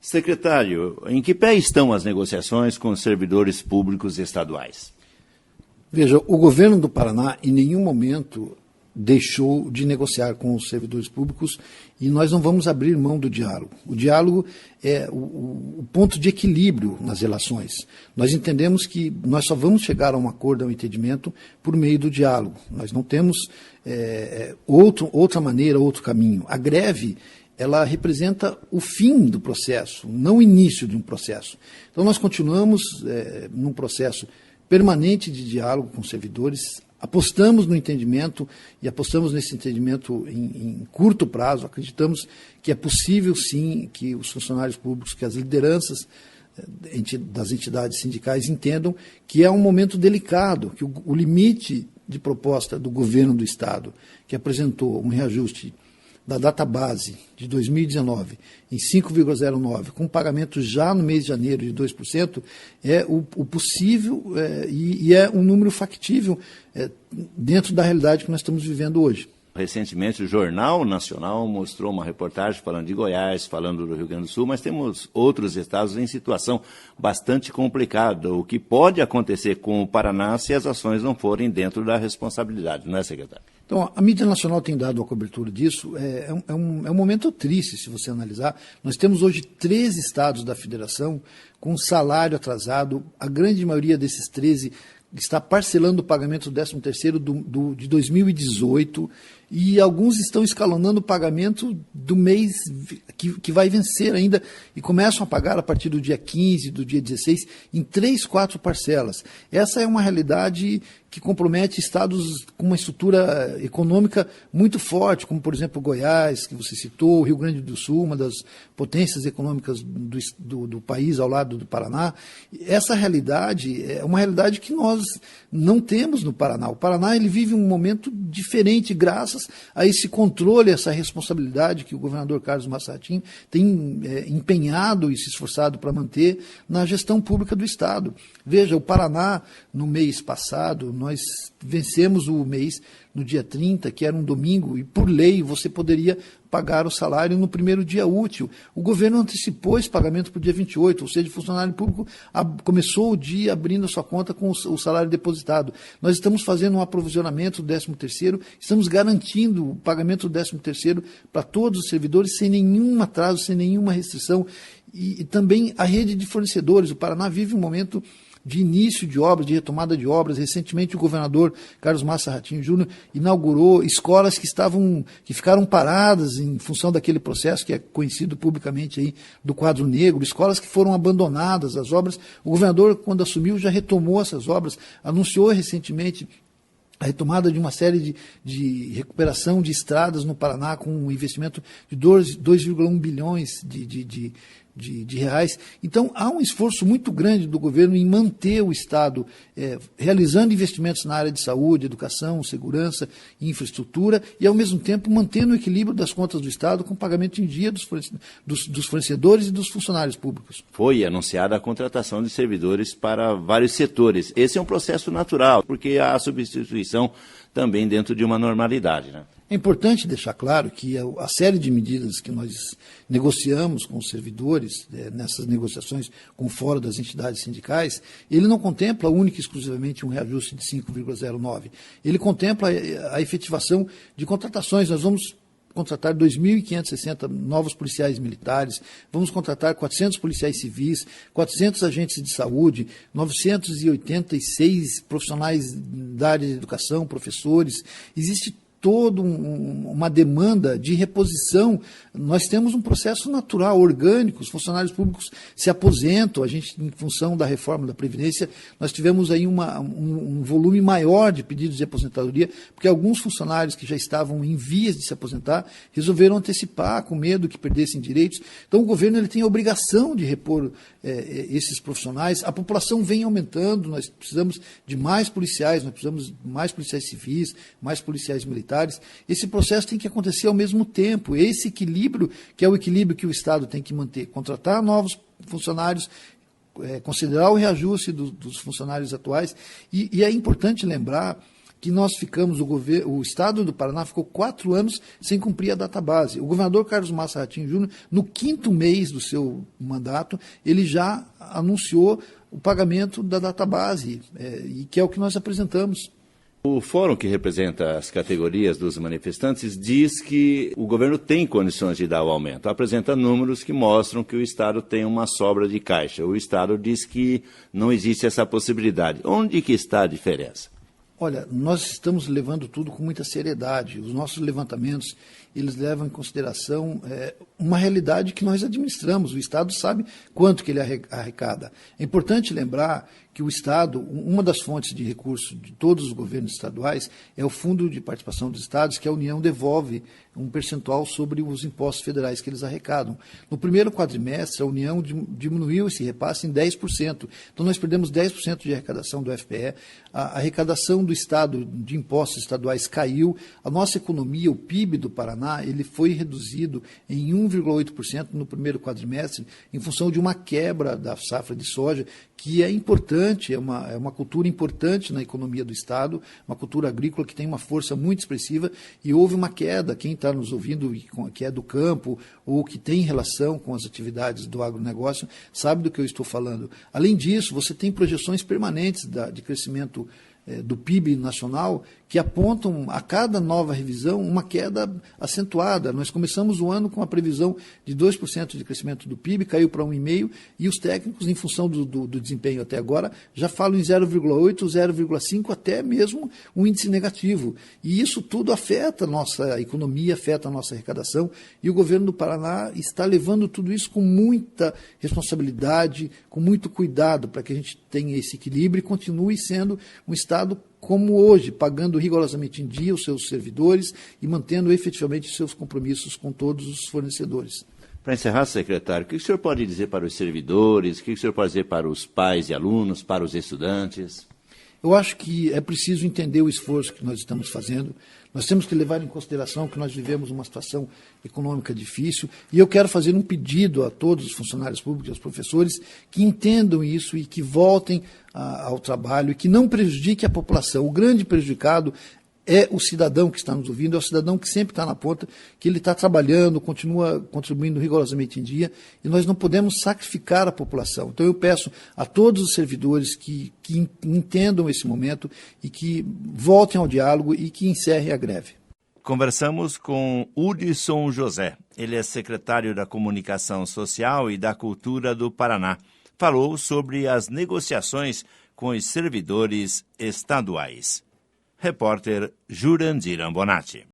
Secretário, em que pé estão as negociações com os servidores públicos estaduais? Veja, o governo do Paraná em nenhum momento deixou de negociar com os servidores públicos e nós não vamos abrir mão do diálogo. O diálogo é o ponto de equilíbrio nas relações. Nós entendemos que nós só vamos chegar a um acordo, a um entendimento, por meio do diálogo. Nós não temos outra maneira, outro caminho. A greve, ela representa o fim do processo, não o início de um processo. Então nós continuamos num processo permanente de diálogo com os servidores, apostamos no entendimento e apostamos nesse entendimento em curto prazo. Acreditamos que é possível, sim, que os funcionários públicos, que as lideranças das entidades sindicais entendam que é um momento delicado, que o limite de proposta do governo do Estado, que apresentou um reajuste da data base de 2019 em 5,09, com pagamento já no mês de janeiro de 2%, é o possível e é um número factível dentro da realidade que nós estamos vivendo hoje. Recentemente, o Jornal Nacional mostrou uma reportagem falando de Goiás, falando do Rio Grande do Sul, mas temos outros estados em situação bastante complicada. O que pode acontecer com o Paraná se as ações não forem dentro da responsabilidade, não é, secretário? Então, a mídia nacional tem dado a cobertura disso. É um momento triste, se você analisar. Nós temos hoje 13 estados da federação com salário atrasado. A grande maioria desses 13 está parcelando o pagamento do 13º de 2018 e alguns estão escalonando o pagamento do mês que vai vencer ainda e começam a pagar a partir do dia 15, do dia 16, em 3, 4 parcelas. Essa é uma realidade que compromete estados com uma estrutura econômica muito forte, como, por exemplo, Goiás, que você citou, o Rio Grande do Sul, uma das potências econômicas do país ao lado do Paraná. Essa realidade é uma realidade que nós não temos no Paraná. O Paraná ele vive um momento diferente, graças a esse controle, essa responsabilidade que o governador Carlos Massatim tem empenhado e se esforçado para manter na gestão pública do Estado. Veja, o Paraná, no mês passado, nós vencemos o mês no dia 30, que era um domingo, e por lei você poderia pagar o salário no primeiro dia útil. O governo antecipou esse pagamento para o dia 28, ou seja, o funcionário público começou o dia abrindo a sua conta com o salário depositado. Nós estamos fazendo um aprovisionamento do 13º, estamos garantindo o pagamento do 13º para todos os servidores sem nenhum atraso, sem nenhuma restrição. E também a rede de fornecedores. O Paraná vive um momento de início de obras, de retomada de obras. Recentemente o governador Carlos Massa Ratinho Júnior inaugurou escolas que ficaram paradas em função daquele processo que é conhecido publicamente aí do quadro negro, escolas que foram abandonadas, as obras. O governador, quando assumiu, já retomou essas obras, anunciou recentemente a retomada de uma série de recuperação de estradas no Paraná com um investimento de 2,1 bilhões de reais. Então, há um esforço muito grande do governo em manter o Estado realizando investimentos na área de saúde, educação, segurança, infraestrutura e, ao mesmo tempo, mantendo o equilíbrio das contas do Estado com pagamento em dia dos fornecedores e dos funcionários públicos. Foi anunciada a contratação de servidores para vários setores. Esse é um processo natural, porque há substituição também dentro de uma normalidade, né? É importante deixar claro que a série de medidas que nós negociamos com os servidores, nessas negociações com o Fórum das Entidades Sindicais, ele não contempla única e exclusivamente um reajuste de 5,09. Ele contempla a efetivação de contratações. Nós vamos contratar 2.560 novos policiais militares, vamos contratar 400 policiais civis, 400 agentes de saúde, 986 profissionais da área de educação, professores. Existe toda uma demanda de reposição. Nós temos um processo natural, orgânico, os funcionários públicos se aposentam, a gente, em função da reforma da Previdência, nós tivemos aí um volume maior de pedidos de aposentadoria, porque alguns funcionários que já estavam em vias de se aposentar resolveram antecipar, com medo que perdessem direitos. Então o governo ele tem a obrigação de repor esses profissionais. A população vem aumentando, nós precisamos de mais policiais, nós precisamos de mais policiais civis, mais policiais militares. Esse processo tem que acontecer ao mesmo tempo. Esse equilíbrio, que é o equilíbrio que o Estado tem que manter, contratar novos funcionários, considerar o reajuste dos funcionários atuais. E é importante lembrar que nós ficamos, o Estado do Paraná ficou 4 anos sem cumprir a database. O governador Carlos Massa Ratinho Júnior, no 5º mês do seu mandato, ele já anunciou o pagamento da database, e que é o que nós apresentamos. O fórum que representa as categorias dos manifestantes diz que o governo tem condições de dar o aumento, apresenta números que mostram que o Estado tem uma sobra de caixa. O Estado diz que não existe essa possibilidade. Onde que está a diferença? Olha, nós estamos levando tudo com muita seriedade. Os nossos levantamentos, eles levam em consideração uma realidade que nós administramos. O Estado sabe quanto que ele arrecada. É importante lembrar que o Estado, uma das fontes de recursos de todos os governos estaduais é o Fundo de Participação dos Estados, que a União devolve um percentual sobre os impostos federais que eles arrecadam. No primeiro quadrimestre, a União diminuiu esse repasse em 10%. Então, nós perdemos 10% de arrecadação do FPE. A arrecadação do Estado de impostos estaduais caiu. A nossa economia, o PIB do Paraná, ele foi reduzido em 1,8% no primeiro quadrimestre, em função de uma quebra da safra de soja, que é importante, é uma cultura importante na economia do Estado, uma cultura agrícola que tem uma força muito expressiva, e houve uma queda. Quem está nos ouvindo, que é do campo ou que tem relação com as atividades do agronegócio, sabe do que eu estou falando. Além disso, você tem projeções permanentes de crescimento do PIB nacional que apontam a cada nova revisão uma queda acentuada. Nós começamos o ano com a previsão de 2% de crescimento do PIB, caiu para 1,5%, e os técnicos, em função do desempenho até agora, já falam em 0,8%, 0,5%, até mesmo um índice negativo. E isso tudo afeta a nossa economia, afeta a nossa arrecadação, e o governo do Paraná está levando tudo isso com muita responsabilidade, com muito cuidado, para que a gente tenha esse equilíbrio e continue sendo um Estado como hoje, pagando rigorosamente em dia os seus servidores e mantendo efetivamente os seus compromissos com todos os fornecedores. Para encerrar, secretário, o que o senhor pode dizer para os servidores, o que o senhor pode dizer para os pais e alunos, para os estudantes? Eu acho que é preciso entender o esforço que nós estamos fazendo. Nós temos que levar em consideração que nós vivemos uma situação econômica difícil, e eu quero fazer um pedido a todos os funcionários públicos, aos professores, que entendam isso e que voltem ao trabalho e que não prejudiquem a população. O grande prejudicado é o cidadão que está nos ouvindo, é o cidadão que sempre está na ponta, que ele está trabalhando, continua contribuindo rigorosamente em dia, e nós não podemos sacrificar a população. Então eu peço a todos os servidores que entendam esse momento e que voltem ao diálogo e que encerrem a greve. Conversamos com Hudson José. Ele é secretário da Comunicação Social e da Cultura do Paraná. Falou sobre as negociações com os servidores estaduais. Repórter Jurandir Ambonati.